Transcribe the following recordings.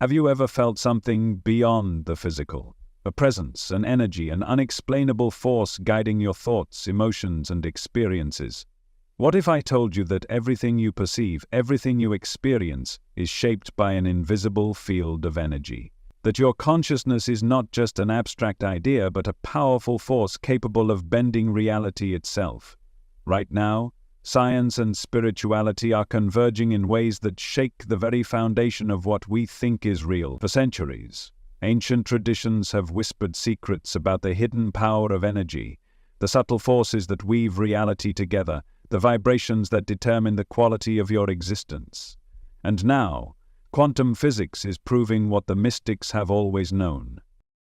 Have you ever felt something beyond the physical? A presence, an energy, an unexplainable force guiding your thoughts, emotions, and experiences? What if I told you that everything you perceive, everything you experience, is shaped by an invisible field of energy? That your consciousness is not just an abstract idea, but a powerful force capable of bending reality itself? Right now, science and spirituality are converging in ways that shake the very foundation of what we think is real. For centuries, ancient traditions have whispered secrets about the hidden power of energy, the subtle forces that weave reality together, the vibrations that determine the quality of your existence. And now, quantum physics is proving what the mystics have always known.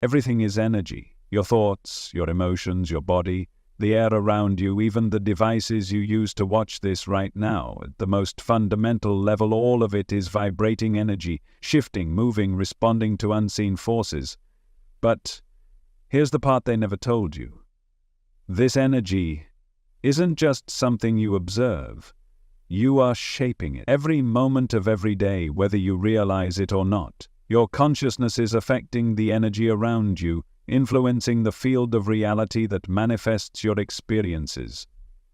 Everything is energy. Your thoughts, your emotions, your body, the air around you, even the devices you use to watch this right now. At the most fundamental level, all of it is vibrating energy, shifting, moving, responding to unseen forces. But here's the part they never told you. This energy isn't just something you observe. You are shaping it. Every moment of every day, whether you realize it or not. Your consciousness is affecting the energy around you, influencing the field of reality that manifests your experiences.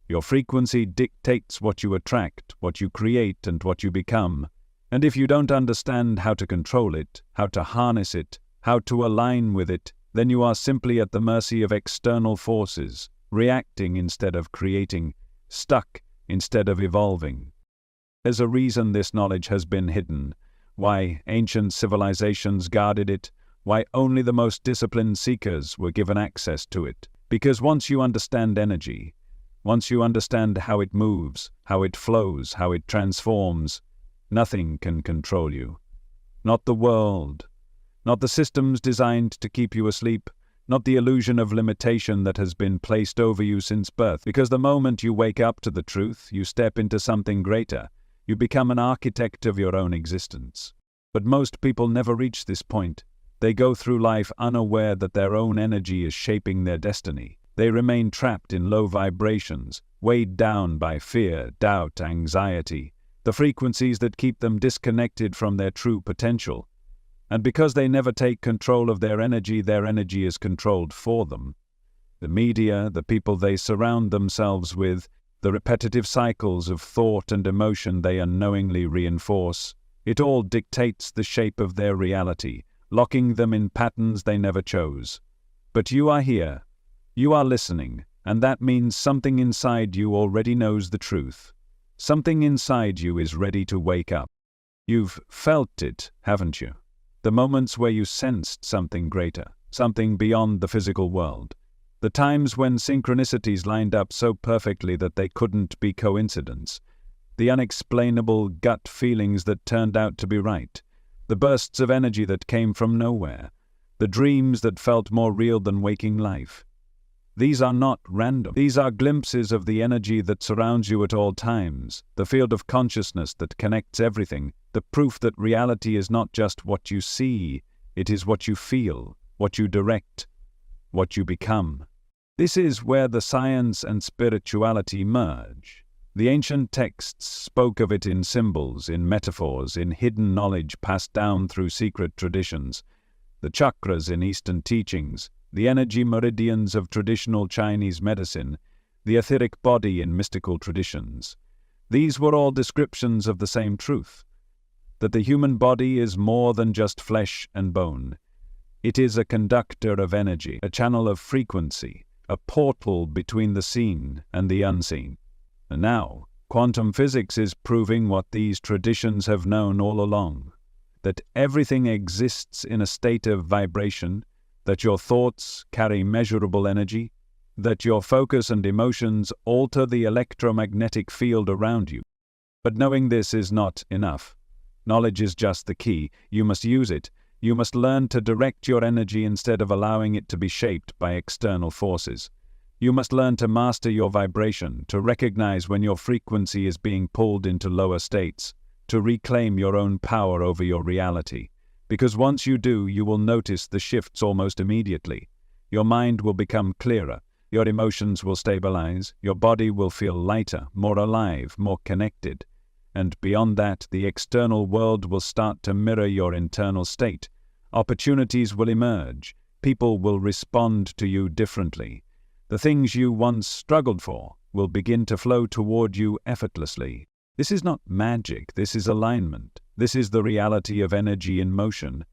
Your frequency dictates what you attract, what you create, and what you become. And if you don't understand how to control it, how to harness it, how to align with it, then you are simply at the mercy of external forces, reacting instead of creating, stuck instead of evolving. There's a reason this knowledge has been hidden, why ancient civilizations guarded it, why only the most disciplined seekers were given access to it. Because once you understand energy, once you understand how it moves, how it flows, how it transforms, nothing can control you. Not the world, not the systems designed to keep you asleep, not the illusion of limitation that has been placed over you since birth. Because the moment you wake up to the truth, you step into something greater. You become an architect of your own existence. But most people never reach this point. They go through life unaware that their own energy is shaping their destiny. They remain trapped in low vibrations, weighed down by fear, doubt, anxiety, the frequencies that keep them disconnected from their true potential. And because they never take control of their energy is controlled for them. The media, the people they surround themselves with, the repetitive cycles of thought and emotion they unknowingly reinforce, it all dictates the shape of their reality, locking them in patterns they never chose. But you are here, you are listening, and that means something inside you already knows the truth. Something inside you is ready to wake up. You've felt it, haven't you? The moments where you sensed something greater, something beyond the physical world. The times when synchronicities lined up so perfectly that they couldn't be coincidence. The unexplainable gut feelings that turned out to be right. The bursts of energy that came from nowhere. The dreams that felt more real than waking life. These are not random. These are glimpses of the energy that surrounds you at all times, the field of consciousness that connects everything, the proof that reality is not just what you see, it is what you feel, what you direct, what you become. This is where the science and spirituality merge. The ancient texts spoke of it in symbols, in metaphors, in hidden knowledge passed down through secret traditions. The chakras in Eastern teachings, the energy meridians of traditional Chinese medicine, the etheric body in mystical traditions. These were all descriptions of the same truth, that the human body is more than just flesh and bone. It is a conductor of energy, a channel of frequency, a portal between the seen and the unseen. And now, quantum physics is proving what these traditions have known all along, that everything exists in a state of vibration, that your thoughts carry measurable energy, that your focus and emotions alter the electromagnetic field around you. But knowing this is not enough. Knowledge is just the key. You must use it. You must learn to direct your energy instead of allowing it to be shaped by external forces. You must learn to master your vibration, to recognize when your frequency is being pulled into lower states, to reclaim your own power over your reality. Because once you do, you will notice the shifts almost immediately. Your mind will become clearer, your emotions will stabilize, your body will feel lighter, more alive, more connected. and beyond that, the external world will start to mirror your internal state. Opportunities will emerge. People will respond to you differently. The things you once struggled for will begin to flow toward you effortlessly. This is not magic, this is alignment. This is the reality of energy in motion.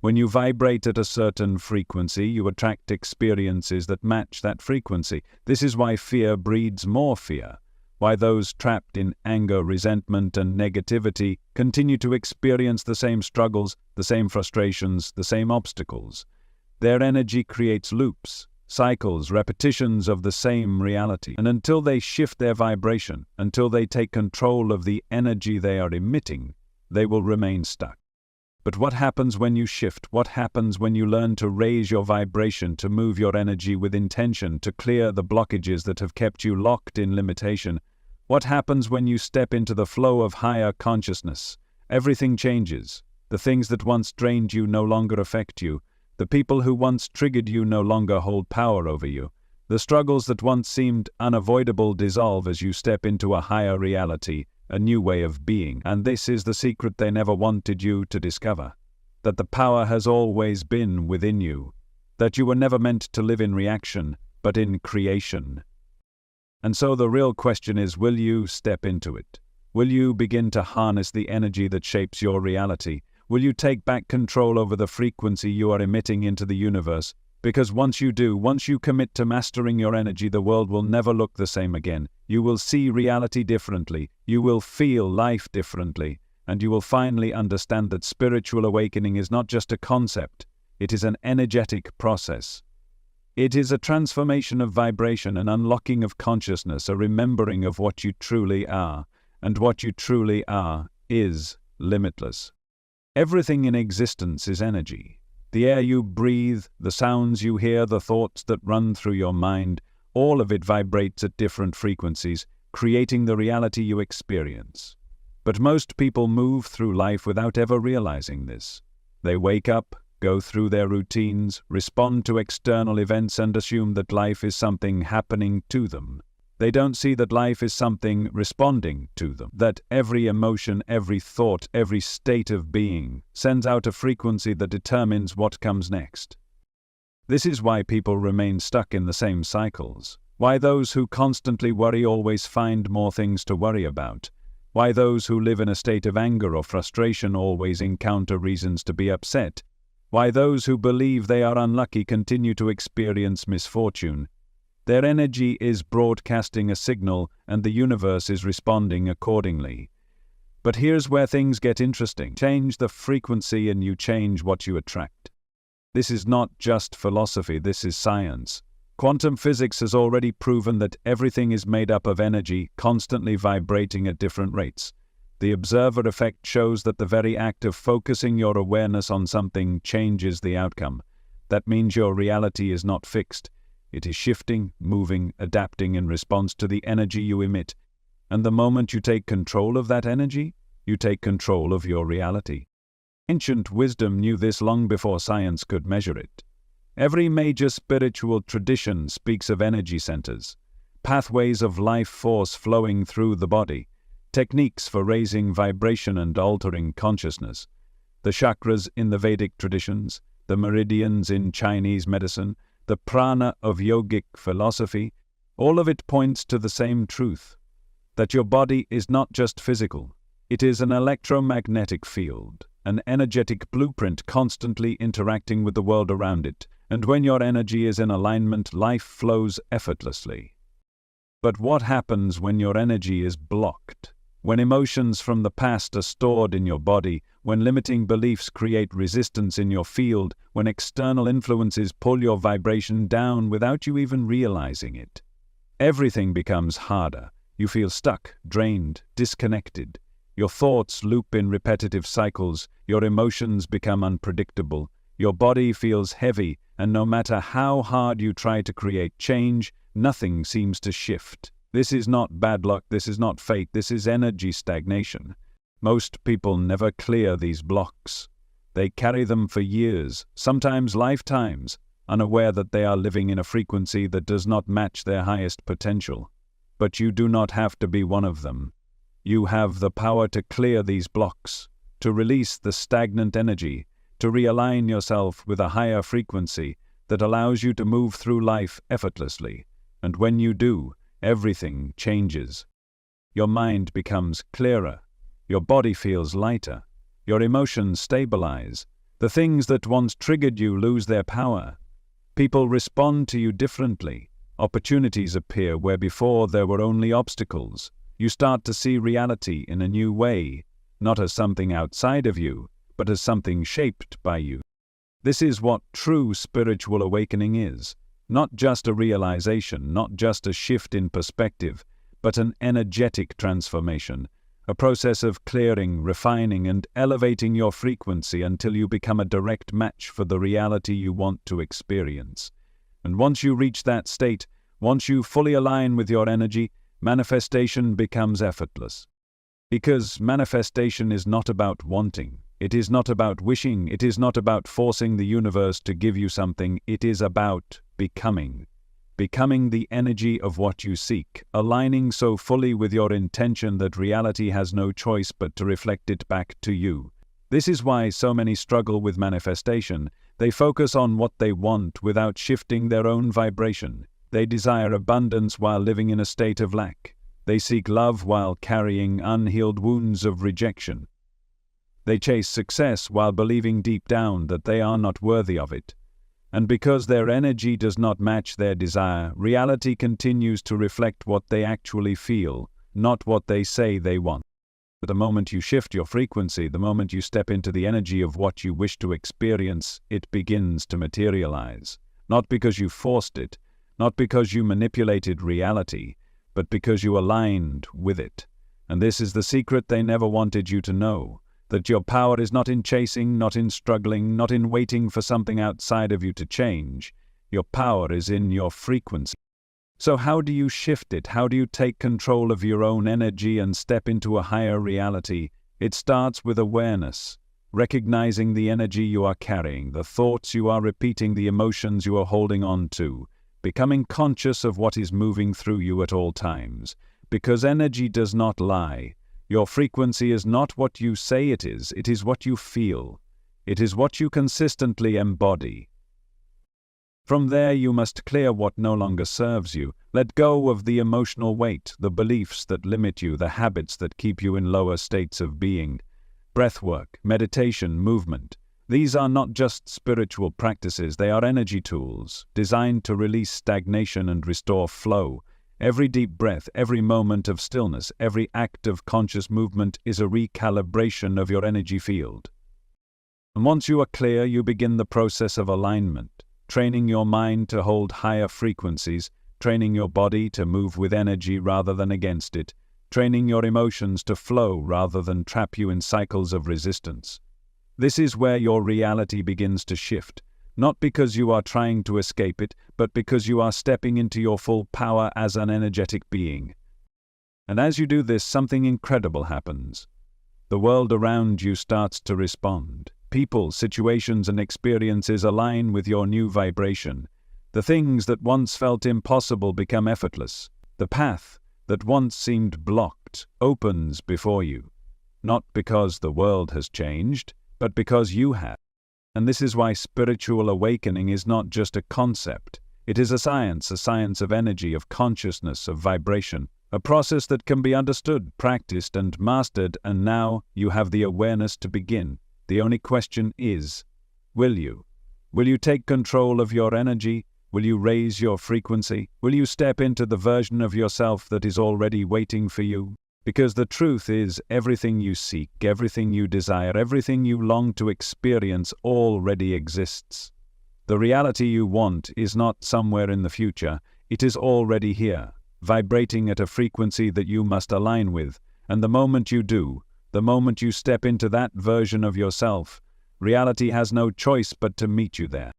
When you vibrate at a certain frequency, you attract experiences that match that frequency. This is why fear breeds more fear, why those trapped in anger, resentment, and negativity continue to experience the same struggles, the same frustrations, the same obstacles. Their energy creates loops, cycles, repetitions of the same reality. And until they shift their vibration, until they take control of the energy they are emitting, they will remain stuck. But what happens when you shift? What happens when you learn to raise your vibration, to move your energy with intention, to clear the blockages that have kept you locked in limitation? What happens when you step into the flow of higher consciousness? Everything changes. The things that once drained you no longer affect you. The people who once triggered you no longer hold power over you. The struggles that once seemed unavoidable dissolve as you step into a higher reality, a new way of being. And this is the secret they never wanted you to discover. That the power has always been within you. That you were never meant to live in reaction, but in creation. And so the real question is, will you step into it? Will you begin to harness the energy that shapes your reality? Will you take back control over the frequency you are emitting into the universe? Because once you do, once you commit to mastering your energy, the world will never look the same again. You will see reality differently. You will feel life differently. And you will finally understand that spiritual awakening is not just a concept. It is an energetic process. It is a transformation of vibration, an unlocking of consciousness, a remembering of what you truly are. And what you truly are is limitless. Everything in existence is energy. The air you breathe, the sounds you hear, the thoughts that run through your mind, all of it vibrates at different frequencies, creating the reality you experience. But most people move through life without ever realizing this. They wake up, go through their routines, respond to external events, and assume that life is something happening to them. They don't see that life is something responding to them, that every emotion, every thought, every state of being sends out a frequency that determines what comes next. This is why people remain stuck in the same cycles, why those who constantly worry always find more things to worry about, why those who live in a state of anger or frustration always encounter reasons to be upset, why those who believe they are unlucky continue to experience misfortune. Their energy is broadcasting a signal, and the universe is responding accordingly. But here's where things get interesting. Change the frequency and you change what you attract. This is not just philosophy, this is science. Quantum physics has already proven that everything is made up of energy, constantly vibrating at different rates. The observer effect shows that the very act of focusing your awareness on something changes the outcome. That means your reality is not fixed. It is shifting, moving, adapting in response to the energy you emit. And the moment you take control of that energy, you take control of your reality. Ancient wisdom knew this long before science could measure it. Every major spiritual tradition speaks of energy centers, pathways of life force flowing through the body, techniques for raising vibration and altering consciousness. The chakras in the Vedic traditions, the meridians in Chinese medicine, the prana of yogic philosophy, all of it points to the same truth, that your body is not just physical. It is an electromagnetic field, an energetic blueprint constantly interacting with the world around it, and when your energy is in alignment, life flows effortlessly. But what happens when your energy is blocked? When emotions from the past are stored in your body, when limiting beliefs create resistance in your field, when external influences pull your vibration down without you even realizing it. Everything becomes harder. You feel stuck, drained, disconnected. Your thoughts loop in repetitive cycles, your emotions become unpredictable, your body feels heavy, and no matter how hard you try to create change, nothing seems to shift. This is not bad luck, this is not fate, this is energy stagnation. Most people never clear these blocks. They carry them for years, sometimes lifetimes, unaware that they are living in a frequency that does not match their highest potential. But you do not have to be one of them. You have the power to clear these blocks, to release the stagnant energy, to realign yourself with a higher frequency that allows you to move through life effortlessly. And when you do, everything changes. Your mind becomes clearer. Your body feels lighter. Your emotions stabilize. The things that once triggered you lose their power. People respond to you differently. Opportunities appear where before there were only obstacles. You start to see reality in a new way, not as something outside of you, but as something shaped by you. This is what true spiritual awakening is. Not just a realization, not just a shift in perspective, but an energetic transformation, a process of clearing, refining, and elevating your frequency until you become a direct match for the reality you want to experience. And once you reach that state, once you fully align with your energy, manifestation becomes effortless. Because manifestation is not about wanting. It is not about wishing. It is not about forcing the universe to give you something. It is about becoming. Becoming the energy of what you seek, aligning so fully with your intention that reality has no choice but to reflect it back to you. This is why so many struggle with manifestation. They focus on what they want without shifting their own vibration. They desire abundance while living in a state of lack. They seek love while carrying unhealed wounds of rejection. They chase success while believing deep down that they are not worthy of it. And because their energy does not match their desire, reality continues to reflect what they actually feel, not what they say they want. But the moment you shift your frequency, the moment you step into the energy of what you wish to experience, it begins to materialize. Not because you forced it, not because you manipulated reality, but because you aligned with it. And this is the secret they never wanted you to know. That your power is not in chasing, not in struggling, not in waiting for something outside of you to change. Your power is in your frequency. So how do you shift it? How do you take control of your own energy and step into a higher reality? It starts with awareness, recognizing the energy you are carrying, the thoughts you are repeating, the emotions you are holding on to, becoming conscious of what is moving through you at all times. Because energy does not lie. Your frequency is not what you say it is what you feel. It is what you consistently embody. From there you must clear what no longer serves you. Let go of the emotional weight, the beliefs that limit you, the habits that keep you in lower states of being. Breathwork, meditation, movement. These are not just spiritual practices, they are energy tools, designed to release stagnation and restore flow. Every deep breath, every moment of stillness, every act of conscious movement is a recalibration of your energy field. And once you are clear, you begin the process of alignment, training your mind to hold higher frequencies, training your body to move with energy rather than against it, training your emotions to flow rather than trap you in cycles of resistance. This is where your reality begins to shift. Not because you are trying to escape it, but because you are stepping into your full power as an energetic being. And as you do this, something incredible happens. The world around you starts to respond. People, situations, and experiences align with your new vibration. The things that once felt impossible become effortless. The path that once seemed blocked opens before you. Not because the world has changed, but because you have. And this is why spiritual awakening is not just a concept. It is a science of energy, of consciousness, of vibration, a process that can be understood, practiced, and mastered, and now you have the awareness to begin. The only question is, will you? Will you take control of your energy? Will you raise your frequency? Will you step into the version of yourself that is already waiting for you? Because the truth is, everything you seek, everything you desire, everything you long to experience already exists. The reality you want is not somewhere in the future, it is already here, vibrating at a frequency that you must align with, and the moment you do, the moment you step into that version of yourself, reality has no choice but to meet you there.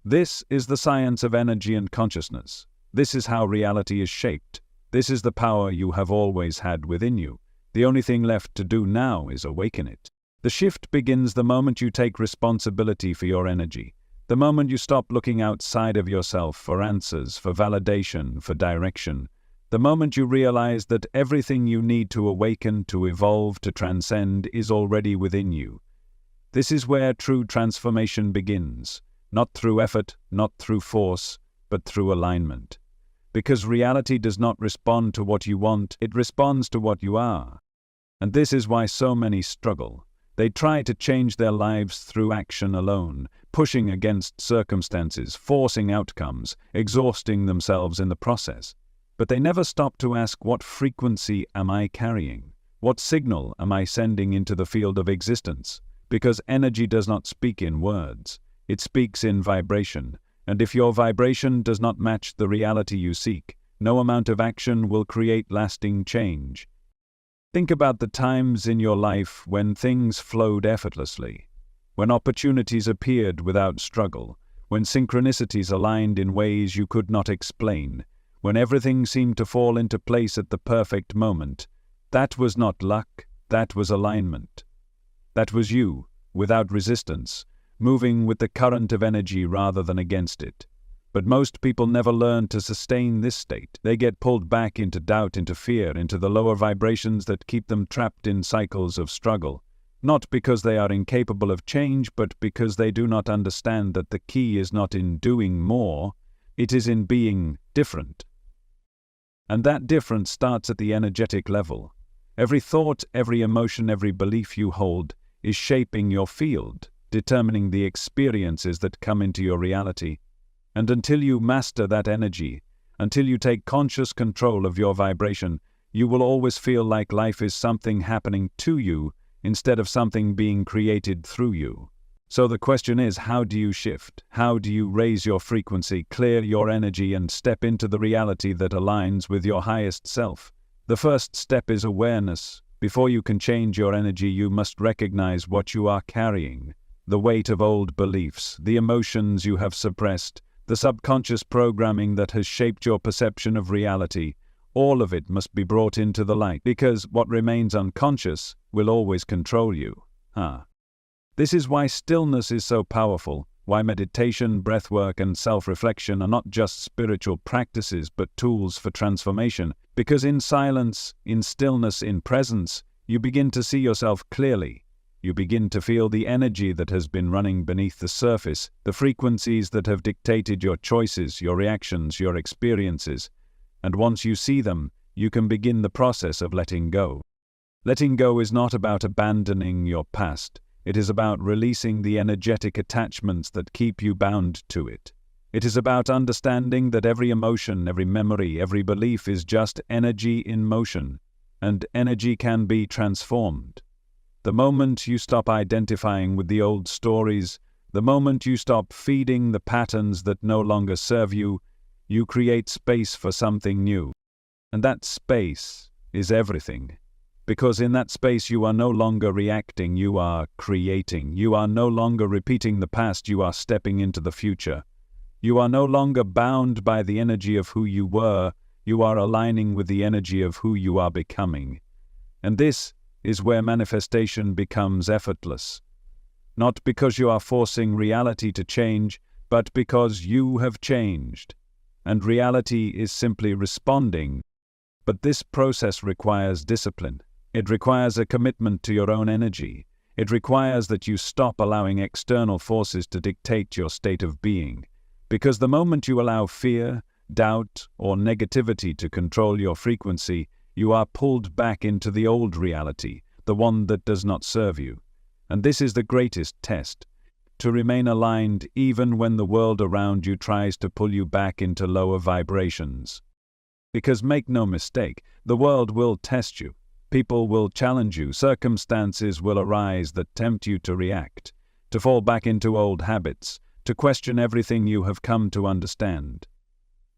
This is the science of energy and consciousness. This is how reality is shaped. This is the power you have always had within you. The only thing left to do now is awaken it. The shift begins the moment you take responsibility for your energy. The moment you stop looking outside of yourself for answers, for validation, for direction. The moment you realize that everything you need to awaken, to evolve, to transcend is already within you. This is where true transformation begins, not through effort, not through force, but through alignment. Because reality does not respond to what you want, it responds to what you are. And this is why so many struggle. They try to change their lives through action alone, pushing against circumstances, forcing outcomes, exhausting themselves in the process. But they never stop to ask, what frequency am I carrying? What signal am I sending into the field of existence? Because energy does not speak in words, it speaks in vibration. And if your vibration does not match the reality you seek, no amount of action will create lasting change. Think about the times in your life when things flowed effortlessly, when opportunities appeared without struggle, when synchronicities aligned in ways you could not explain, when everything seemed to fall into place at the perfect moment. That was not luck, that was alignment. That was you, without resistance, moving with the current of energy rather than against it. But most people never learn to sustain this state. They get pulled back into doubt, into fear, into the lower vibrations that keep them trapped in cycles of struggle. Not because they are incapable of change, but because they do not understand that the key is not in doing more, it is in being different. And that difference starts at the energetic level. Every thought, every emotion, every belief you hold is shaping your field, determining the experiences that come into your reality. And until you master that energy, until you take conscious control of your vibration, you will always feel like life is something happening to you instead of something being created through you. So the question is, how do you shift? How do you raise your frequency, clear your energy, and step into the reality that aligns with your highest self? The first step is awareness. Before you can change your energy, you must recognize what you are carrying. The weight of old beliefs, the emotions you have suppressed, the subconscious programming that has shaped your perception of reality, all of it must be brought into the light, because what remains unconscious will always control you. This is why stillness is so powerful, why meditation, breathwork, and self-reflection are not just spiritual practices but tools for transformation. Because in silence, in stillness, in presence, you begin to see yourself clearly. You begin to feel the energy that has been running beneath the surface, the frequencies that have dictated your choices, your reactions, your experiences. And once you see them, you can begin the process of letting go. Letting go is not about abandoning your past. It is about releasing the energetic attachments that keep you bound to it. It is about understanding that every emotion, every memory, every belief is just energy in motion, and energy can be transformed. The moment you stop identifying with the old stories, the moment you stop feeding the patterns that no longer serve you, you create space for something new. And that space is everything. Because in that space you are no longer reacting, you are creating. You are no longer repeating the past, you are stepping into the future. You are no longer bound by the energy of who you were, you are aligning with the energy of who you are becoming. And this is where manifestation becomes effortless. Not because you are forcing reality to change, but because you have changed. And reality is simply responding. But this process requires discipline. It requires a commitment to your own energy. It requires that you stop allowing external forces to dictate your state of being. Because the moment you allow fear, doubt, or negativity to control your frequency, you are pulled back into the old reality, the one that does not serve you. And this is the greatest test, to remain aligned even when the world around you tries to pull you back into lower vibrations. Because make no mistake, the world will test you. People will challenge you, circumstances will arise that tempt you to react, to fall back into old habits, to question everything you have come to understand.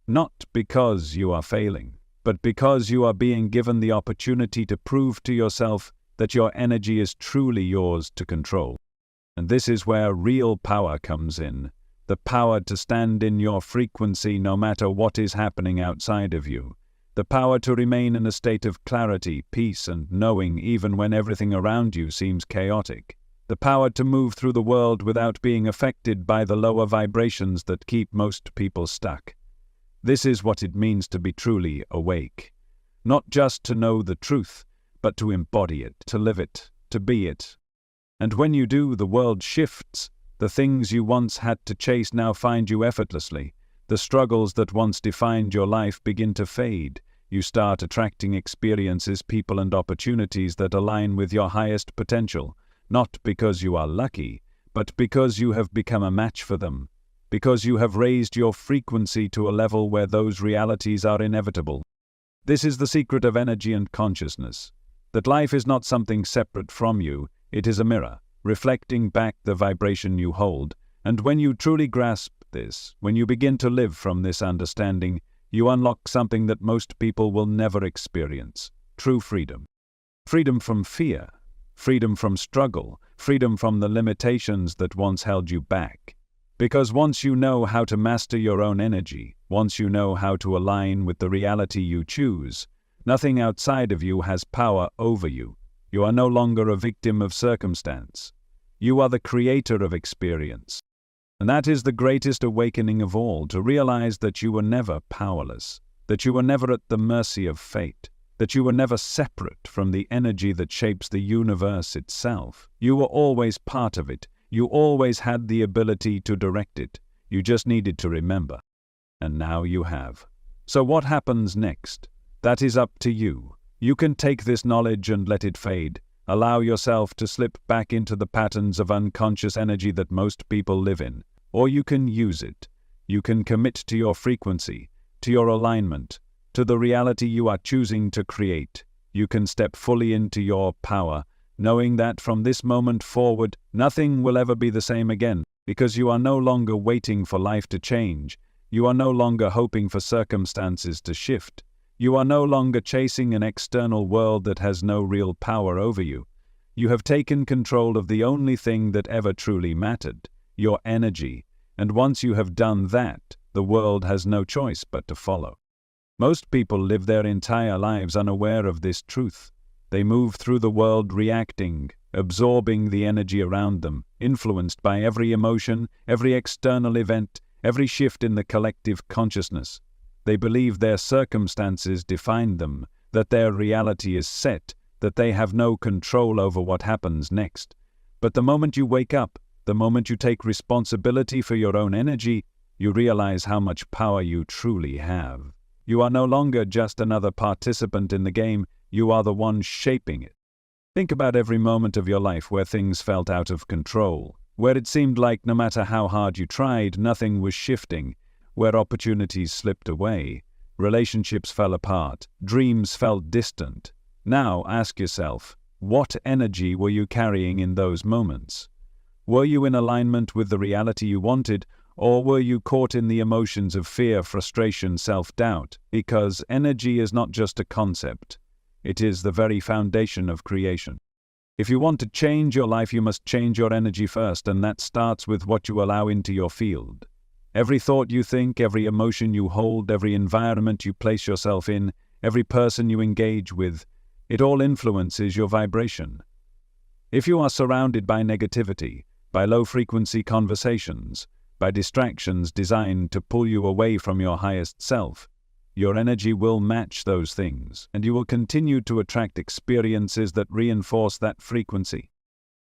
Not because you are failing, but because you are being given the opportunity to prove to yourself that your energy is truly yours to control. And this is where real power comes in, the power to stand in your frequency no matter what is happening outside of you. The power to remain in a state of clarity, peace, and knowing even when everything around you seems chaotic. The power to move through the world without being affected by the lower vibrations that keep most people stuck. This is what it means to be truly awake. Not just to know the truth, but to embody it, to live it, to be it. And when you do, the world shifts. The things you once had to chase now find you effortlessly. The struggles that once defined your life begin to fade. You start attracting experiences, people, and opportunities that align with your highest potential, not because you are lucky, but because you have become a match for them, because you have raised your frequency to a level where those realities are inevitable. This is the secret of energy and consciousness, that life is not something separate from you, it is a mirror, reflecting back the vibration you hold. And when you truly grasp this, when you begin to live from this understanding, you unlock something that most people will never experience: true freedom. Freedom from fear, freedom from struggle, freedom from the limitations that once held you back. Because once you know how to master your own energy, once you know how to align with the reality you choose, nothing outside of you has power over you. You are no longer a victim of circumstance. You are the creator of experience. And that is the greatest awakening of all, to realize that you were never powerless, that you were never at the mercy of fate, that you were never separate from the energy that shapes the universe itself. You were always part of it. You always had the ability to direct it. You just needed to remember. And now you have. So what happens next? That is up to you. You can take this knowledge and let it fade. Allow yourself to slip back into the patterns of unconscious energy that most people live in. Or you can use it. You can commit to your frequency, to your alignment, to the reality you are choosing to create. You can step fully into your power, knowing that from this moment forward, nothing will ever be the same again, because you are no longer waiting for life to change. You are no longer hoping for circumstances to shift. You are no longer chasing an external world that has no real power over you. You have taken control of the only thing that ever truly mattered, your energy, and once you have done that, the world has no choice but to follow. Most people live their entire lives unaware of this truth. They move through the world reacting, absorbing the energy around them, influenced by every emotion, every external event, every shift in the collective consciousness. They believe their circumstances define them, that their reality is set, that they have no control over what happens next. But the moment you wake up, the moment you take responsibility for your own energy, you realize how much power you truly have. You are no longer just another participant in the game, you are the one shaping it. Think about every moment of your life where things felt out of control, where it seemed like no matter how hard you tried, nothing was shifting, where opportunities slipped away, relationships fell apart, dreams felt distant. Now ask yourself, what energy were you carrying in those moments? Were you in alignment with the reality you wanted, or were you caught in the emotions of fear, frustration, self-doubt? Because energy is not just a concept. It is the very foundation of creation. If you want to change your life, you must change your energy first, and that starts with what you allow into your field. Every thought you think, every emotion you hold, every environment you place yourself in, every person you engage with, it all influences your vibration. If you are surrounded by negativity, by low-frequency conversations, by distractions designed to pull you away from your highest self, your energy will match those things, and you will continue to attract experiences that reinforce that frequency.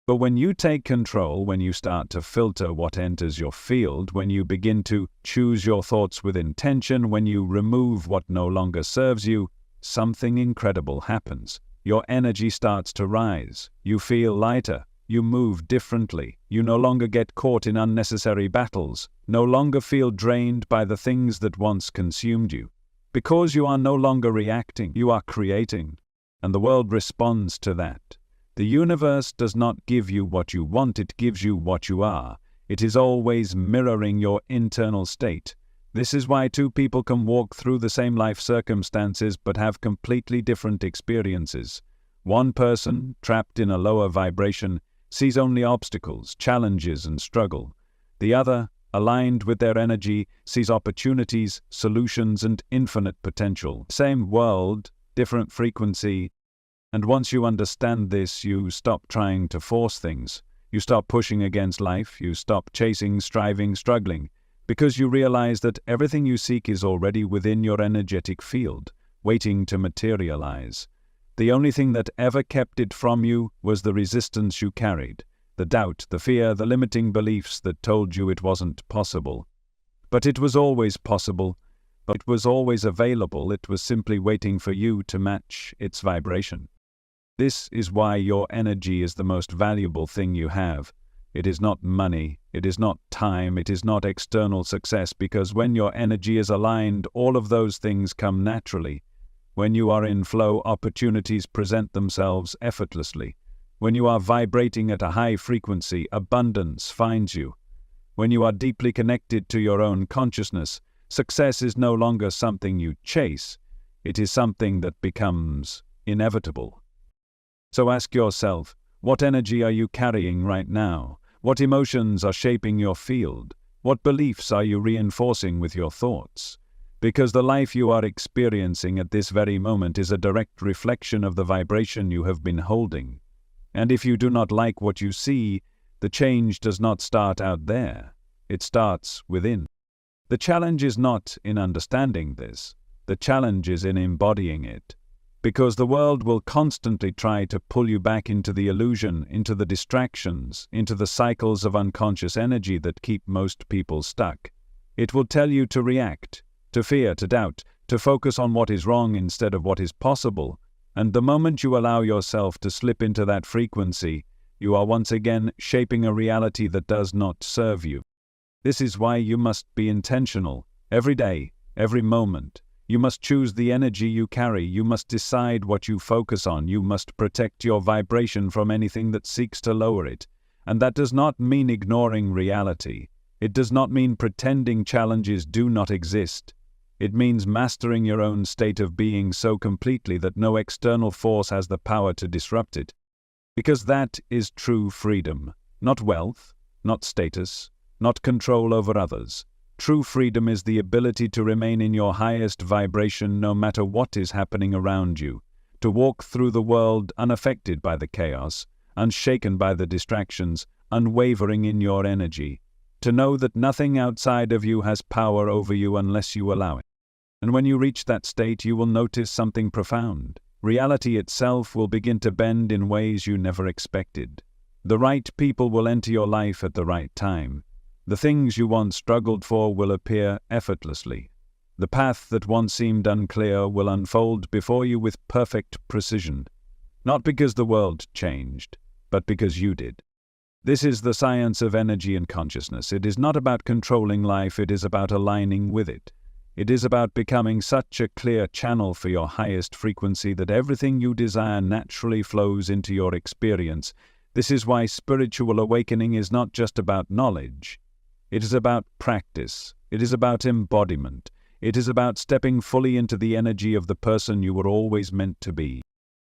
But when you take control, when you start to filter what enters your field, when you begin to choose your thoughts with intention, when you remove what no longer serves you, something incredible happens. Your energy starts to rise. You feel lighter. You move differently. You no longer get caught in unnecessary battles, no longer feel drained by the things that once consumed you. Because you are no longer reacting, you are creating. And the world responds to that. The universe does not give you what you want, it gives you what you are. It is always mirroring your internal state. This is why two people can walk through the same life circumstances but have completely different experiences. One person, trapped in a lower vibration, sees only obstacles, challenges, and struggle. The other, aligned with their energy, sees opportunities, solutions, and infinite potential. Same world, different frequency. And once you understand this, you stop trying to force things. You stop pushing against life. You stop chasing, striving, struggling. Because you realize that everything you seek is already within your energetic field, waiting to materialize. The only thing that ever kept it from you was the resistance you carried, the doubt, the fear, the limiting beliefs that told you it wasn't possible. But it was always possible, but it was always available. It was simply waiting for you to match its vibration. This is why your energy is the most valuable thing you have. It is not money, it is not time, it is not external success, because when your energy is aligned, all of those things come naturally. When you are in flow, opportunities present themselves effortlessly. When you are vibrating at a high frequency, abundance finds you. When you are deeply connected to your own consciousness, success is no longer something you chase, it is something that becomes inevitable. So ask yourself, what energy are you carrying right now? What emotions are shaping your field? What beliefs are you reinforcing with your thoughts? Because the life you are experiencing at this very moment is a direct reflection of the vibration you have been holding. And if you do not like what you see, the change does not start out there. It starts within. The challenge is not in understanding this. The challenge is in embodying it. Because the world will constantly try to pull you back into the illusion, into the distractions, into the cycles of unconscious energy that keep most people stuck. It will tell you to react, to fear, to doubt, to focus on what is wrong instead of what is possible. And the moment you allow yourself to slip into that frequency, you are once again shaping a reality that does not serve you. This is why you must be intentional, every day, every moment. You must choose the energy you carry, you must decide what you focus on, you must protect your vibration from anything that seeks to lower it. And that does not mean ignoring reality. It does not mean pretending challenges do not exist. It means mastering your own state of being so completely that no external force has the power to disrupt it. Because that is true freedom. Not wealth, not status, not control over others. True freedom is the ability to remain in your highest vibration no matter what is happening around you, to walk through the world unaffected by the chaos, unshaken by the distractions, unwavering in your energy, to know that nothing outside of you has power over you unless you allow it. And when you reach that state, you will notice something profound. Reality itself will begin to bend in ways you never expected. The right people will enter your life at the right time. The things you once struggled for will appear effortlessly. The path that once seemed unclear will unfold before you with perfect precision. Not because the world changed, but because you did. This is the science of energy and consciousness. It is not about controlling life, it is about aligning with it. It is about becoming such a clear channel for your highest frequency that everything you desire naturally flows into your experience. This is why spiritual awakening is not just about knowledge. It is about practice. It is about embodiment. It is about stepping fully into the energy of the person you were always meant to be.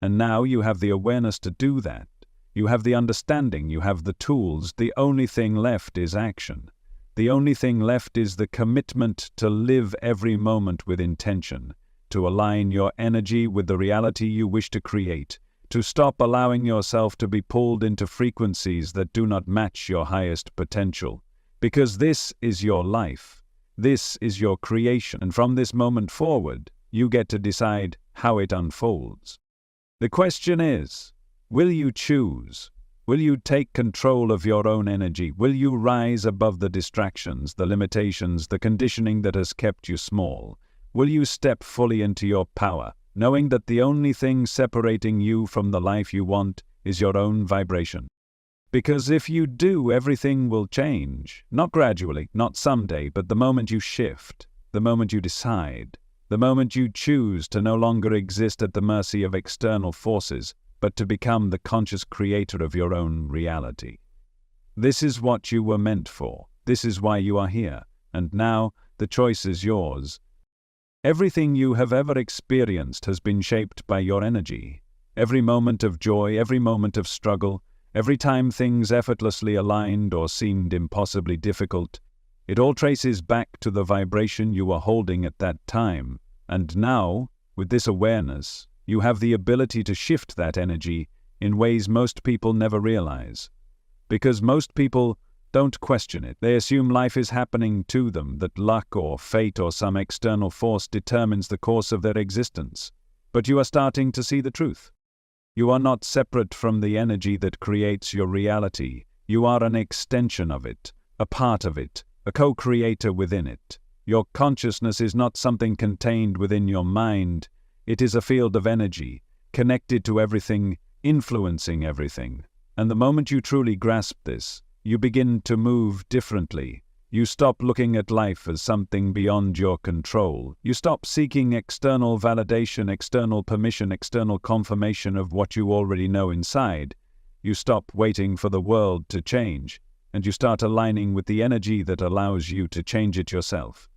And now you have the awareness to do that. You have the understanding, you have the tools. The only thing left is action. The only thing left is the commitment to live every moment with intention, to align your energy with the reality you wish to create, to stop allowing yourself to be pulled into frequencies that do not match your highest potential. Because this is your life. This is your creation. And from this moment forward, you get to decide how it unfolds. The question is, will you choose? Will you take control of your own energy? Will you rise above the distractions, the limitations, the conditioning that has kept you small? Will you step fully into your power, knowing that the only thing separating you from the life you want is your own vibration? Because if you do, everything will change. Not gradually, not someday, but the moment you shift, the moment you decide, the moment you choose to no longer exist at the mercy of external forces, but to become the conscious creator of your own reality. This is what you were meant for. This is why you are here. And now, the choice is yours. Everything you have ever experienced has been shaped by your energy. Every moment of joy, every moment of struggle, every time things effortlessly aligned or seemed impossibly difficult, it all traces back to the vibration you were holding at that time. And now, with this awareness, you have the ability to shift that energy in ways most people never realize. Because most people don't question it. They assume life is happening to them, that luck or fate or some external force determines the course of their existence. But you are starting to see the truth. You are not separate from the energy that creates your reality. You are an extension of it, a part of it, a co-creator within it. Your consciousness is not something contained within your mind. It is a field of energy, connected to everything, influencing everything. And the moment you truly grasp this, you begin to move differently. You stop looking at life as something beyond your control. You stop seeking external validation, external permission, external confirmation of what you already know inside. You stop waiting for the world to change, and you start aligning with the energy that allows you to change it yourself.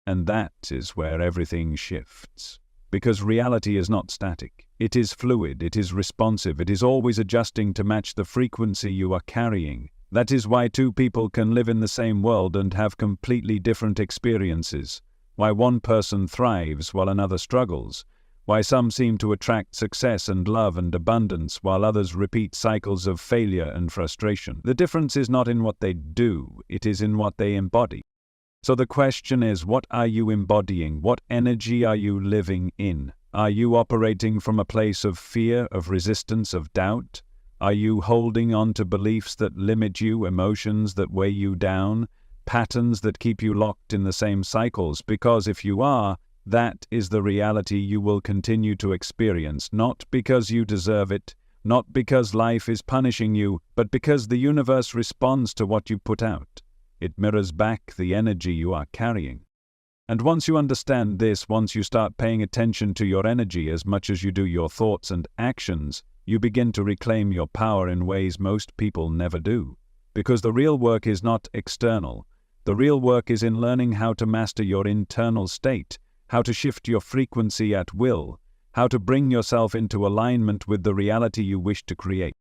And that is where everything shifts. Because reality is not static. It is fluid, it is responsive, it is always adjusting to match the frequency you are carrying. That is why two people can live in the same world and have completely different experiences. Why one person thrives while another struggles. Why some seem to attract success and love and abundance while others repeat cycles of failure and frustration. The difference is not in what they do, it is in what they embody. So the question is, what are you embodying? What energy are you living in? Are you operating from a place of fear, of resistance, of doubt? Are you holding on to beliefs that limit you, emotions that weigh you down, patterns that keep you locked in the same cycles? Because if you are, that is the reality you will continue to experience, not because you deserve it, not because life is punishing you, but because the universe responds to what you put out. It mirrors back the energy you are carrying. And once you understand this, once you start paying attention to your energy as much as you do your thoughts and actions, you begin to reclaim your power in ways most people never do. Because the real work is not external. The real work is in learning how to master your internal state, how to shift your frequency at will, how to bring yourself into alignment with the reality you wish to create.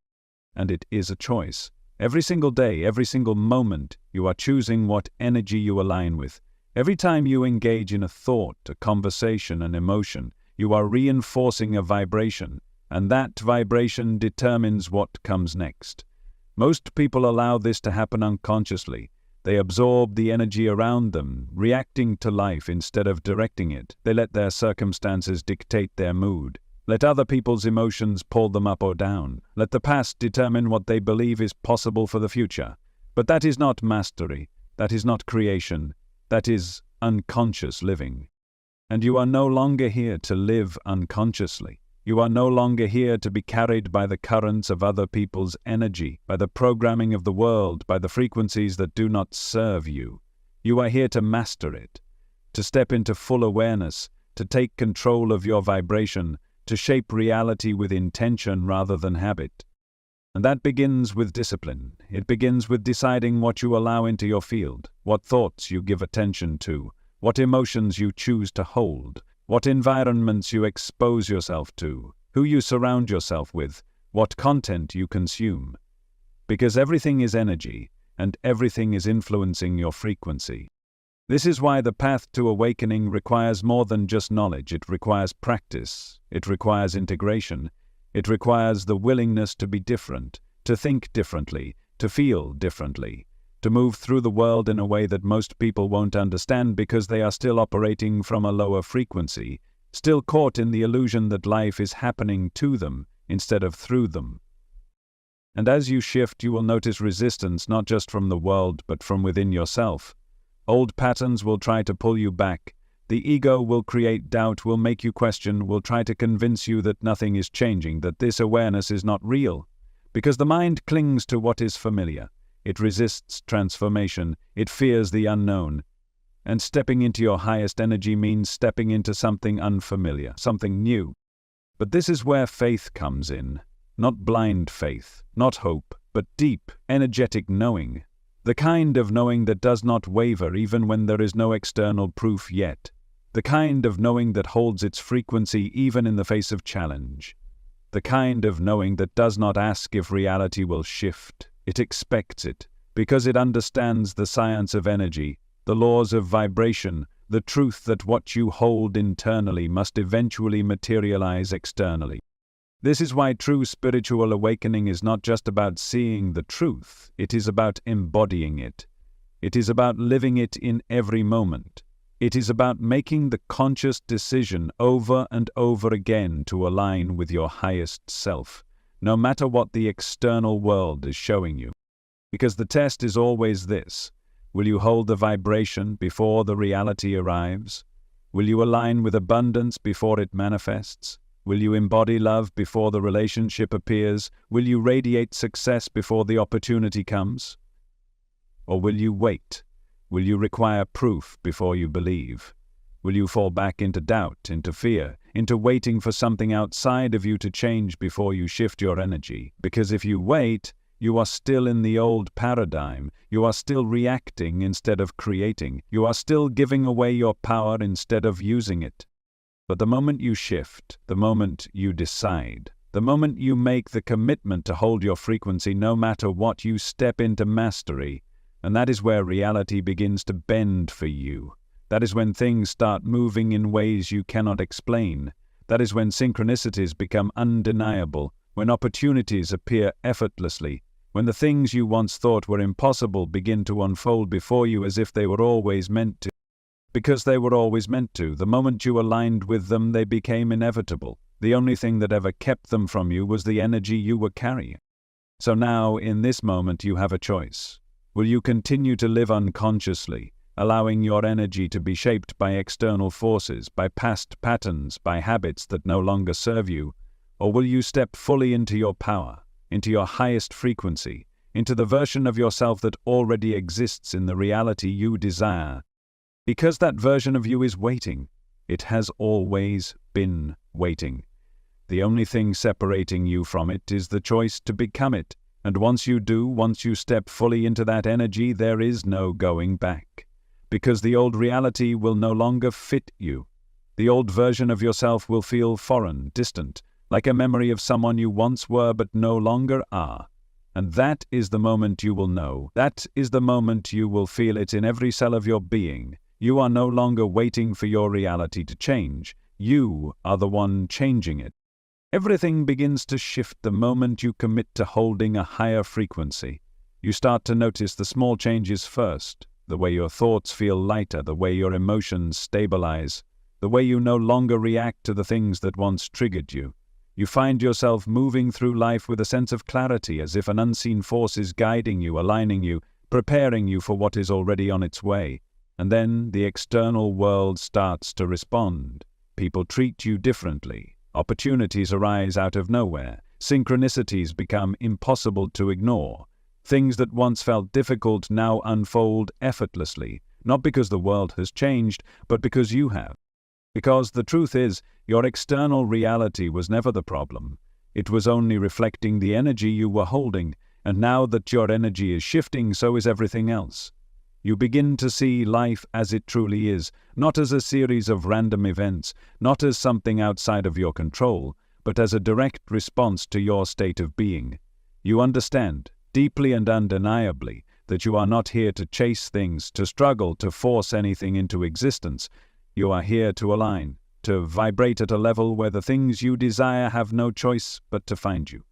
And it is a choice. Every single day, every single moment, you are choosing what energy you align with. Every time you engage in a thought, a conversation, an emotion, you are reinforcing a vibration, and that vibration determines what comes next. Most people allow this to happen unconsciously. They absorb the energy around them, reacting to life instead of directing it. They let their circumstances dictate their mood. Let other people's emotions pull them up or down. Let the past determine what they believe is possible for the future. But that is not mastery. That is not creation. That is unconscious living. And you are no longer here to live unconsciously. You are no longer here to be carried by the currents of other people's energy, by the programming of the world, by the frequencies that do not serve you. You are here to master it, to step into full awareness, to take control of your vibration, to shape reality with intention rather than habit. And that begins with discipline. It begins with deciding what you allow into your field, what thoughts you give attention to, what emotions you choose to hold, what environments you expose yourself to, who you surround yourself with, what content you consume. Because everything is energy, and everything is influencing your frequency. This is why the path to awakening requires more than just knowledge. It requires practice. It requires integration. It requires the willingness to be different, to think differently, to feel differently, to move through the world in a way that most people won't understand because they are still operating from a lower frequency, still caught in the illusion that life is happening to them instead of through them. And as you shift, you will notice resistance not just from the world but from within yourself. Old patterns will try to pull you back. The ego will create doubt, will make you question, will try to convince you that nothing is changing, that this awareness is not real. Because the mind clings to what is familiar. It resists transformation. It fears the unknown. And stepping into your highest energy means stepping into something unfamiliar, something new. But this is where faith comes in. Not blind faith, not hope, but deep, energetic knowing. The kind of knowing that does not waver even when there is no external proof yet. The kind of knowing that holds its frequency even in the face of challenge. The kind of knowing that does not ask if reality will shift. It expects it, because it understands the science of energy, the laws of vibration, the truth that what you hold internally must eventually materialize externally. This is why true spiritual awakening is not just about seeing the truth, it is about embodying it. It is about living it in every moment. It is about making the conscious decision over and over again to align with your highest self, no matter what the external world is showing you. Because the test is always this: will you hold the vibration before the reality arrives? Will you align with abundance before it manifests? Will you embody love before the relationship appears? Will you radiate success before the opportunity comes? Or will you wait? Will you require proof before you believe? Will you fall back into doubt, into fear, into waiting for something outside of you to change before you shift your energy? Because if you wait, you are still in the old paradigm. You are still reacting instead of creating. You are still giving away your power instead of using it. But the moment you shift, the moment you decide, the moment you make the commitment to hold your frequency no matter what, you step into mastery. And that is where reality begins to bend for you. That is when things start moving in ways you cannot explain. That is when synchronicities become undeniable, when opportunities appear effortlessly, when the things you once thought were impossible begin to unfold before you as if they were always meant to. Because they were always meant to. The moment you aligned with them, they became inevitable. The only thing that ever kept them from you was the energy you were carrying. So now, in this moment, you have a choice. Will you continue to live unconsciously, allowing your energy to be shaped by external forces, by past patterns, by habits that no longer serve you? Or will you step fully into your power, into your highest frequency, into the version of yourself that already exists in the reality you desire? Because that version of you is waiting. It has always been waiting. The only thing separating you from it is the choice to become it. And once you do, once you step fully into that energy, there is no going back. Because the old reality will no longer fit you. The old version of yourself will feel foreign, distant, like a memory of someone you once were but no longer are. And that is the moment you will know. That is the moment you will feel it in every cell of your being. You are no longer waiting for your reality to change. You are the one changing it. Everything begins to shift the moment you commit to holding a higher frequency. You start to notice the small changes first, the way your thoughts feel lighter, the way your emotions stabilize, the way you no longer react to the things that once triggered you. You find yourself moving through life with a sense of clarity, as if an unseen force is guiding you, aligning you, preparing you for what is already on its way. And then the external world starts to respond. People treat you differently. Opportunities arise out of nowhere. Synchronicities become impossible to ignore. Things that once felt difficult now unfold effortlessly, not because the world has changed, but because you have. Because the truth is, your external reality was never the problem. It was only reflecting the energy you were holding, and now that your energy is shifting, so is everything else. You begin to see life as it truly is, not as a series of random events, not as something outside of your control, but as a direct response to your state of being. You understand, deeply and undeniably, that you are not here to chase things, to struggle, to force anything into existence. You are here to align, to vibrate at a level where the things you desire have no choice but to find you.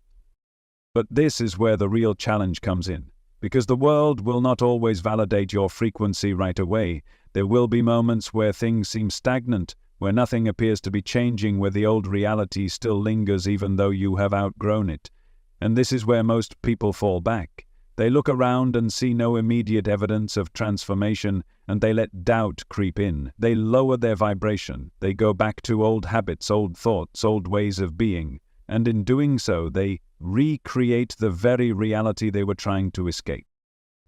But this is where the real challenge comes in. Because the world will not always validate your frequency right away. There will be moments where things seem stagnant, where nothing appears to be changing, where the old reality still lingers even though you have outgrown it. And this is where most people fall back. They look around and see no immediate evidence of transformation, and they let doubt creep in. They lower their vibration. They go back to old habits, old thoughts, old ways of being. And in doing so, they recreate the very reality they were trying to escape.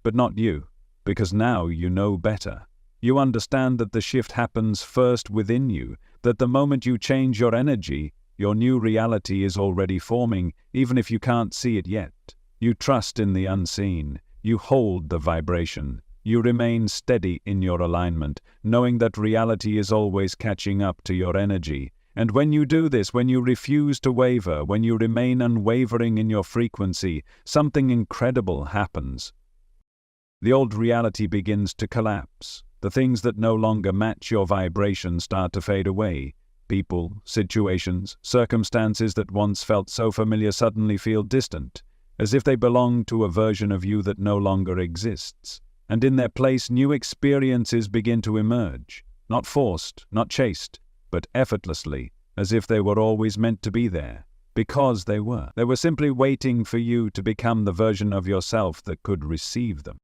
But not you, because now you know better. You understand that the shift happens first within you, that the moment you change your energy, your new reality is already forming, even if you can't see it yet. You trust in the unseen. You hold the vibration. You remain steady in your alignment, knowing that reality is always catching up to your energy. And when you do this, when you refuse to waver, when you remain unwavering in your frequency, something incredible happens. The old reality begins to collapse. The things that no longer match your vibration start to fade away. People, situations, circumstances that once felt so familiar suddenly feel distant, as if they belong to a version of you that no longer exists. And in their place, new experiences begin to emerge, not forced, not chased, but effortlessly, as if they were always meant to be there, because they were. They were simply waiting for you to become the version of yourself that could receive them.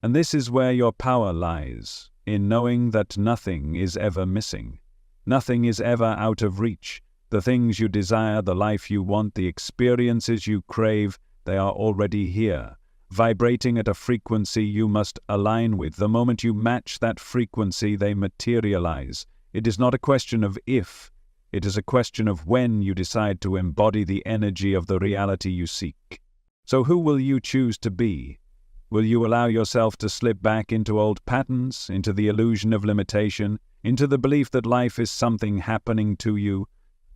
And this is where your power lies, in knowing that nothing is ever missing. Nothing is ever out of reach. The things you desire, the life you want, the experiences you crave, they are already here, vibrating at a frequency you must align with. The moment you match that frequency, they materialize. It is not a question of if, it is a question of when you decide to embody the energy of the reality you seek. So who will you choose to be? Will you allow yourself to slip back into old patterns, into the illusion of limitation, into the belief that life is something happening to you?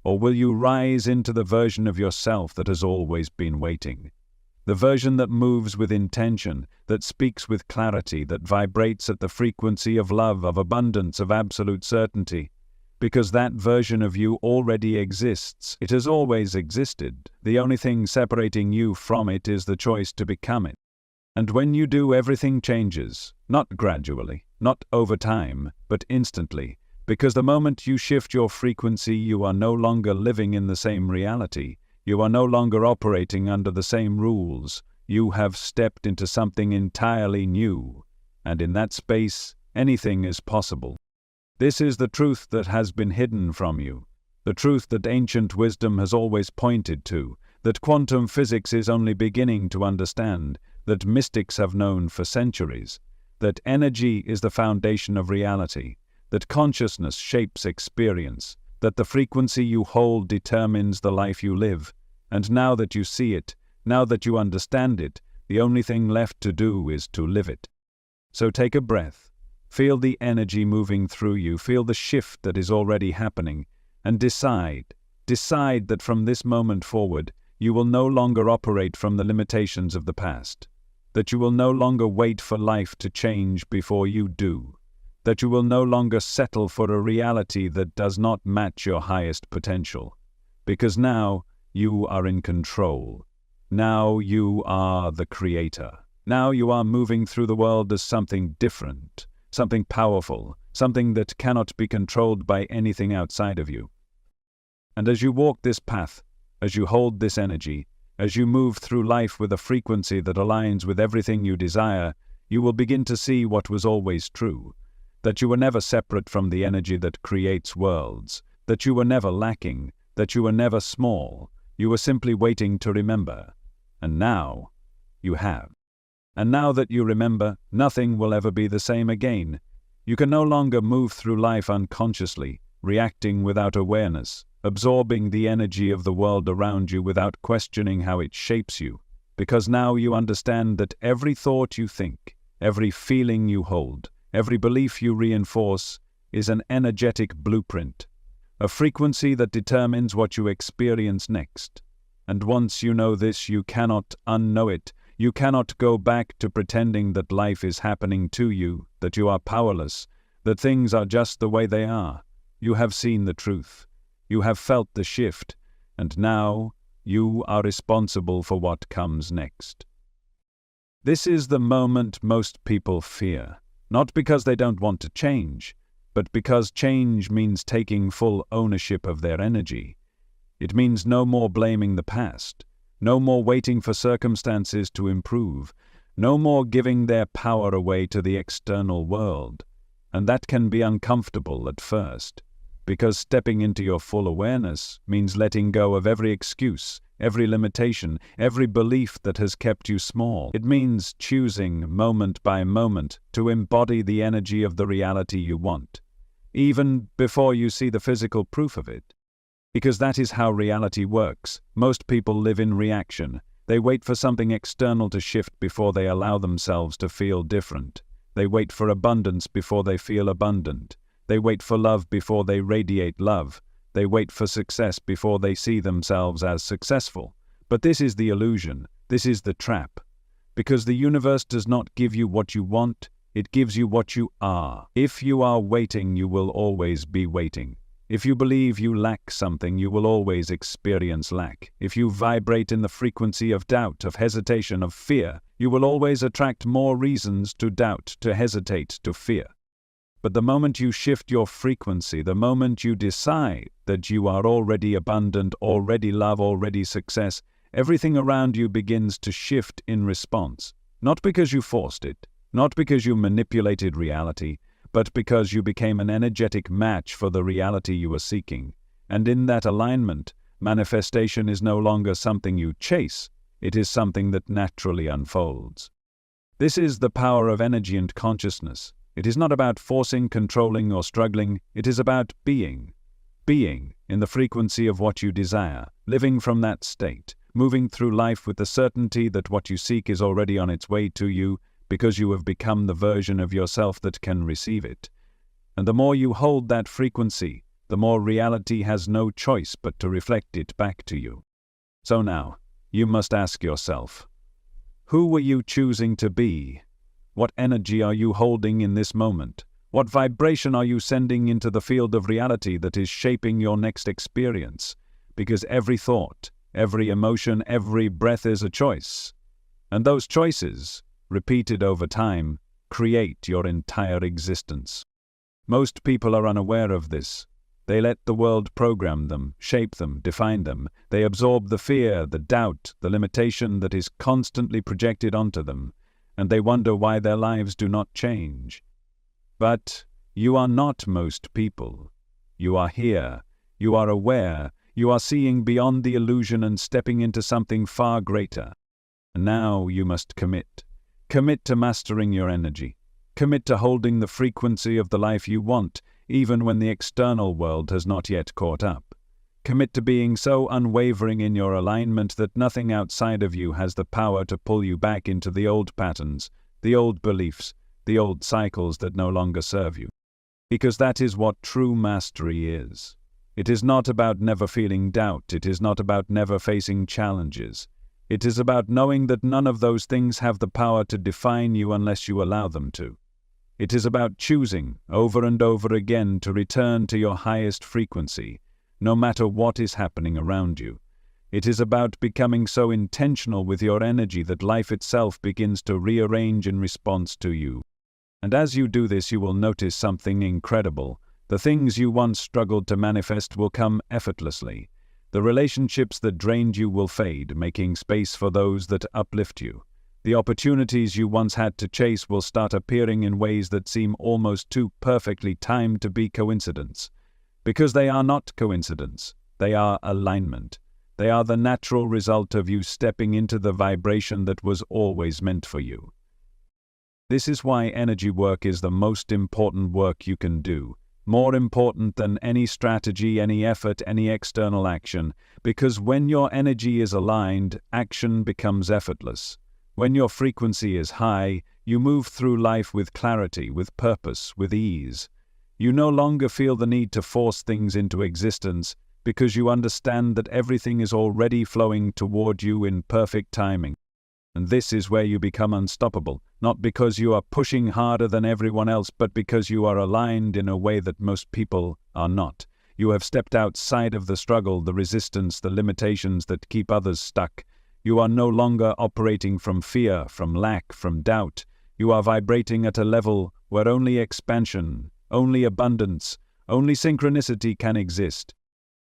Or will you rise into the version of yourself that has always been waiting? The version that moves with intention, that speaks with clarity, that vibrates at the frequency of love, of abundance, of absolute certainty. Because that version of you already exists. It has always existed. The only thing separating you from it is the choice to become it. And when you do, everything changes, not gradually, not over time, but instantly, because the moment you shift your frequency, you are no longer living in the same reality, you are no longer operating under the same rules, you have stepped into something entirely new, and in that space, anything is possible. This is the truth that has been hidden from you, the truth that ancient wisdom has always pointed to, that quantum physics is only beginning to understand, that mystics have known for centuries, that energy is the foundation of reality, that consciousness shapes experience, that the frequency you hold determines the life you live. And now that you see it, now that you understand it, the only thing left to do is to live it. So take a breath, feel the energy moving through you, feel the shift that is already happening, and decide that from this moment forward, you will no longer operate from the limitations of the past, that you will no longer wait for life to change before you do, that you will no longer settle for a reality that does not match your highest potential, because now you are in control. Now you are the creator. Now you are moving through the world as something different, something powerful, something that cannot be controlled by anything outside of you. And as you walk this path, as you hold this energy, as you move through life with a frequency that aligns with everything you desire, you will begin to see what was always true, that you were never separate from the energy that creates worlds, that you were never lacking, that you were never small, you were simply waiting to remember. And now, you have. And now that you remember, nothing will ever be the same again. You can no longer move through life unconsciously, reacting without awareness, absorbing the energy of the world around you without questioning how it shapes you, because now you understand that every thought you think, every feeling you hold, every belief you reinforce is an energetic blueprint, a frequency that determines what you experience next. And once you know this, you cannot unknow it. You cannot go back to pretending that life is happening to you, that you are powerless, that things are just the way they are. You have seen the truth. You have felt the shift, and now you are responsible for what comes next. This is the moment most people fear, not because they don't want to change, but because change means taking full ownership of their energy. It means no more blaming the past, no more waiting for circumstances to improve, no more giving their power away to the external world. And that can be uncomfortable at first, because stepping into your full awareness means letting go of every excuse, every limitation, every belief that has kept you small. It means choosing, moment by moment, to embody the energy of the reality you want, even before you see the physical proof of it. Because that is how reality works. Most people live in reaction. They wait for something external to shift before they allow themselves to feel different. They wait for abundance before they feel abundant. They wait for love before they radiate love. They wait for success before they see themselves as successful. But this is the illusion. This is the trap. Because the universe does not give you what you want, it gives you what you are. If you are waiting, you will always be waiting. If you believe you lack something, you will always experience lack. If you vibrate in the frequency of doubt, of hesitation, of fear, you will always attract more reasons to doubt, to hesitate, to fear. But the moment you shift your frequency, the moment you decide that you are already abundant, already love, already success, everything around you begins to shift in response. Not because you forced it, not because you manipulated reality, but because you became an energetic match for the reality you were seeking. And in that alignment, manifestation is no longer something you chase, it is something that naturally unfolds. This is the power of energy and consciousness. It is not about forcing, controlling, or struggling, it is about being. Being in the frequency of what you desire, living from that state, moving through life with the certainty that what you seek is already on its way to you, because you have become the version of yourself that can receive it. And the more you hold that frequency, the more reality has no choice but to reflect it back to you. So now, you must ask yourself, who were you choosing to be? What energy are you holding in this moment? What vibration are you sending into the field of reality that is shaping your next experience? Because every thought, every emotion, every breath is a choice. And those choices, repeated over time, create your entire existence. Most people are unaware of this. They let the world program them, shape them, define them. They absorb the fear, the doubt, the limitation that is constantly projected onto them, and they wonder why their lives do not change. But you are not most people. You are here. You are aware. You are seeing beyond the illusion and stepping into something far greater. And now you must commit. Commit to mastering your energy. Commit to holding the frequency of the life you want, even when the external world has not yet caught up. Commit to being so unwavering in your alignment that nothing outside of you has the power to pull you back into the old patterns, the old beliefs, the old cycles that no longer serve you. Because that is what true mastery is. It is not about never feeling doubt. It is not about never facing challenges. It is about knowing that none of those things have the power to define you unless you allow them to. It is about choosing, over and over again, to return to your highest frequency, no matter what is happening around you. It is about becoming so intentional with your energy that life itself begins to rearrange in response to you. And as you do this, you will notice something incredible. The things you once struggled to manifest will come effortlessly. The relationships that drained you will fade, making space for those that uplift you. The opportunities you once had to chase will start appearing in ways that seem almost too perfectly timed to be coincidence. Because they are not coincidence, they are alignment. They are the natural result of you stepping into the vibration that was always meant for you. This is why energy work is the most important work you can do. More important than any strategy, any effort, any external action, because when your energy is aligned, action becomes effortless. When your frequency is high, you move through life with clarity, with purpose, with ease. You no longer feel the need to force things into existence because you understand that everything is already flowing toward you in perfect timing. And this is where you become unstoppable, not because you are pushing harder than everyone else, but because you are aligned in a way that most people are not. You have stepped outside of the struggle, the resistance, the limitations that keep others stuck. You are no longer operating from fear, from lack, from doubt. You are vibrating at a level where only expansion, only abundance, only synchronicity can exist.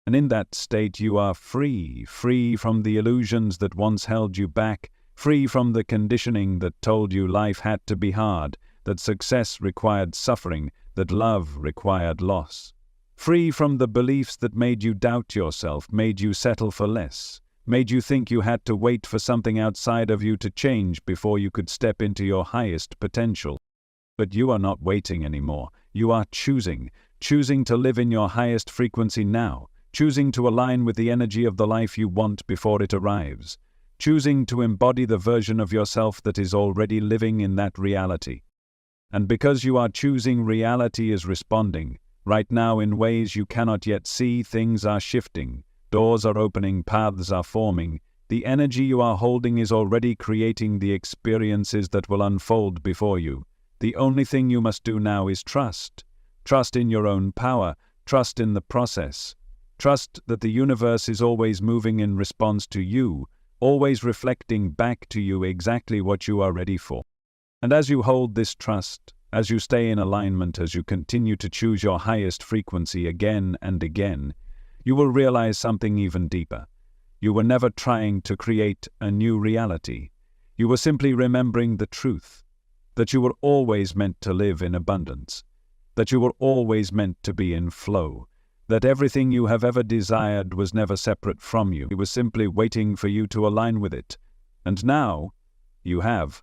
And in that state you are free from the illusions that once held you back, free from the conditioning that told you life had to be hard, that success required suffering, that love required loss. Free from the beliefs that made you doubt yourself, made you settle for less, made you think you had to wait for something outside of you to change before you could step into your highest potential. But you are not waiting anymore. You are choosing to live in your highest frequency now, choosing to align with the energy of the life you want before it arrives. Choosing to embody the version of yourself that is already living in that reality. And because you are choosing, reality is responding. Right now, in ways you cannot yet see, things are shifting. Doors are opening, paths are forming. The energy you are holding is already creating the experiences that will unfold before you. The only thing you must do now is trust. Trust in your own power. Trust in the process. Trust that the universe is always moving in response to you, always reflecting back to you exactly what you are ready for. And as you hold this trust, as you stay in alignment, as you continue to choose your highest frequency again and again, you will realize something even deeper. You were never trying to create a new reality. You were simply remembering the truth, that you were always meant to live in abundance, that you were always meant to be in flow, that everything you have ever desired was never separate from you. It was simply waiting for you to align with it. And now, you have.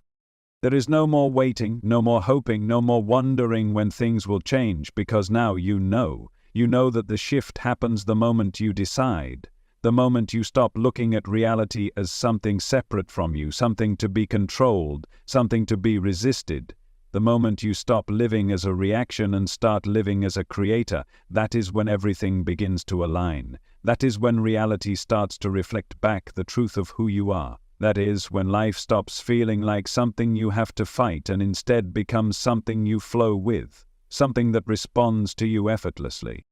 There is no more waiting, no more hoping, no more wondering when things will change, because now you know. You know that the shift happens the moment you decide, the moment you stop looking at reality as something separate from you, something to be controlled, something to be resisted. The moment you stop living as a reaction and start living as a creator, that is when everything begins to align. That is when reality starts to reflect back the truth of who you are. That is when life stops feeling like something you have to fight and instead becomes something you flow with, something that responds to you effortlessly.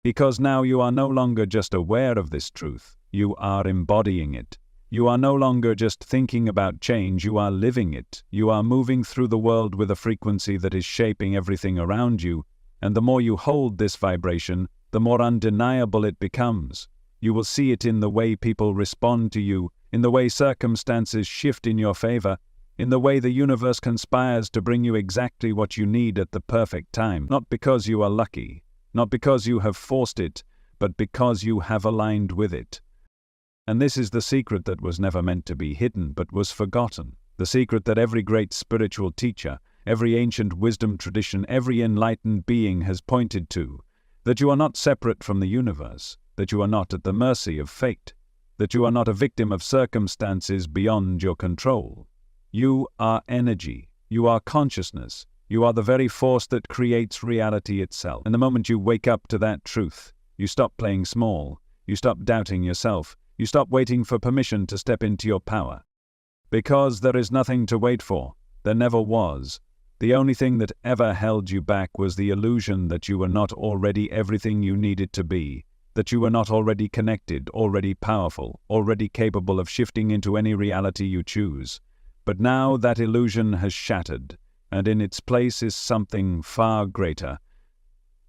Because now you are no longer just aware of this truth, you are embodying it. You are no longer just thinking about change, you are living it. You are moving through the world with a frequency that is shaping everything around you, and the more you hold this vibration, the more undeniable it becomes. You will see it in the way people respond to you, in the way circumstances shift in your favor, in the way the universe conspires to bring you exactly what you need at the perfect time, not because you are lucky, not because you have forced it, but because you have aligned with it. And this is the secret that was never meant to be hidden, but was forgotten. The secret that every great spiritual teacher, every ancient wisdom tradition, every enlightened being has pointed to. That you are not separate from the universe, that you are not at the mercy of fate, that you are not a victim of circumstances beyond your control. You are energy, you are consciousness, you are the very force that creates reality itself. And the moment you wake up to that truth, you stop playing small, you stop doubting yourself, you stop waiting for permission to step into your power. Because there is nothing to wait for. There never was. The only thing that ever held you back was the illusion that you were not already everything you needed to be, that you were not already connected, already powerful, already capable of shifting into any reality you choose. But now that illusion has shattered, and in its place is something far greater.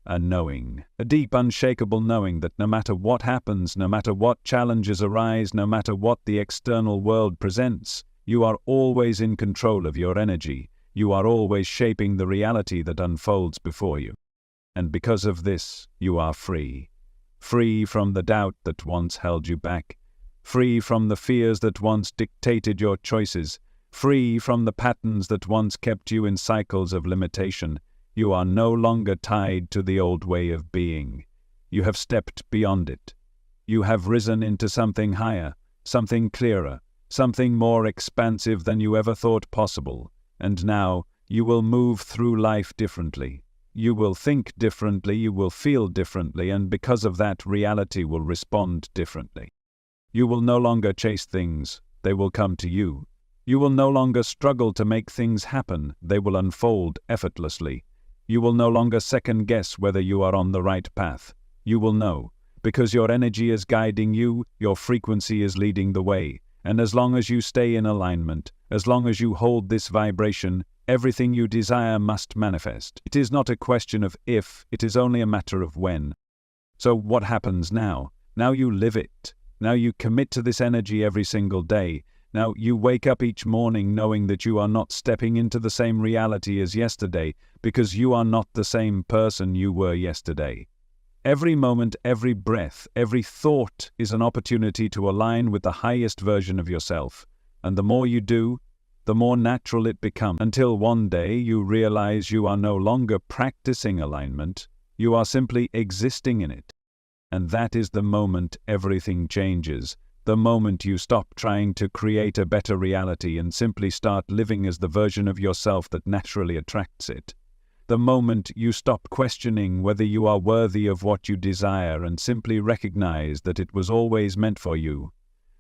A knowing, a deep, unshakable knowing that no matter what happens, no matter what challenges arise, no matter what the external world presents, you are always in control of your energy. You are always shaping the reality that unfolds before you. And because of this, you are free. Free from the doubt that once held you back. Free from the fears that once dictated your choices. Free from the patterns that once kept you in cycles of limitation. You are no longer tied to the old way of being. You have stepped beyond it. You have risen into something higher, something clearer, something more expansive than you ever thought possible. And now, you will move through life differently. You will think differently, you will feel differently, and because of that, reality will respond differently. You will no longer chase things, they will come to you. You will no longer struggle to make things happen, they will unfold effortlessly. You will no longer second-guess whether you are on the right path. You will know, because your energy is guiding you, your frequency is leading the way. And as long as you stay in alignment, as long as you hold this vibration, everything you desire must manifest. It is not a question of if, it is only a matter of when. So what happens now? Now you live it. Now you commit to this energy every single day. Now you wake up each morning knowing that you are not stepping into the same reality as yesterday, because you are not the same person you were yesterday. Every moment, every breath, every thought is an opportunity to align with the highest version of yourself. And the more you do, the more natural it becomes, until one day you realize you are no longer practicing alignment, you are simply existing in it. And that is the moment everything changes. The moment you stop trying to create a better reality and simply start living as the version of yourself that naturally attracts it. The moment you stop questioning whether you are worthy of what you desire and simply recognize that it was always meant for you.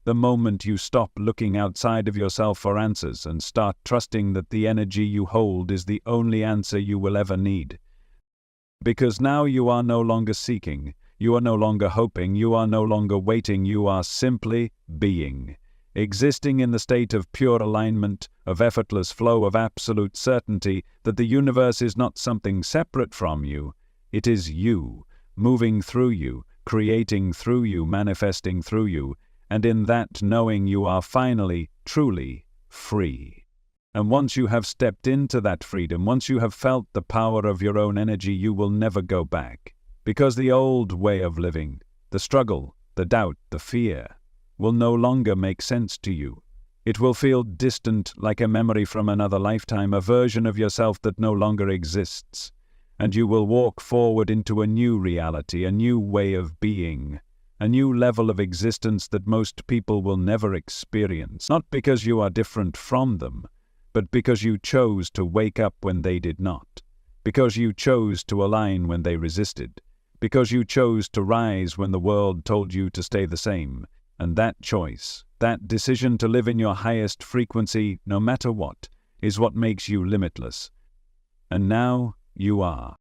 The moment you stop looking outside of yourself for answers and start trusting that the energy you hold is the only answer you will ever need. Because now you are no longer seeking, you are no longer hoping, you are no longer waiting, you are simply being. Existing in the state of pure alignment, of effortless flow, of absolute certainty that the universe is not something separate from you. It is you, moving through you, creating through you, manifesting through you, and in that knowing you are finally, truly free. And once you have stepped into that freedom, once you have felt the power of your own energy, you will never go back. Because the old way of living, the struggle, the doubt, the fear, will no longer make sense to you. It will feel distant, like a memory from another lifetime, a version of yourself that no longer exists. And you will walk forward into a new reality, a new way of being, a new level of existence that most people will never experience. Not because you are different from them, but because you chose to wake up when they did not. Because you chose to align when they resisted. Because you chose to rise when the world told you to stay the same. And that choice, that decision to live in your highest frequency, no matter what, is what makes you limitless. And now you are.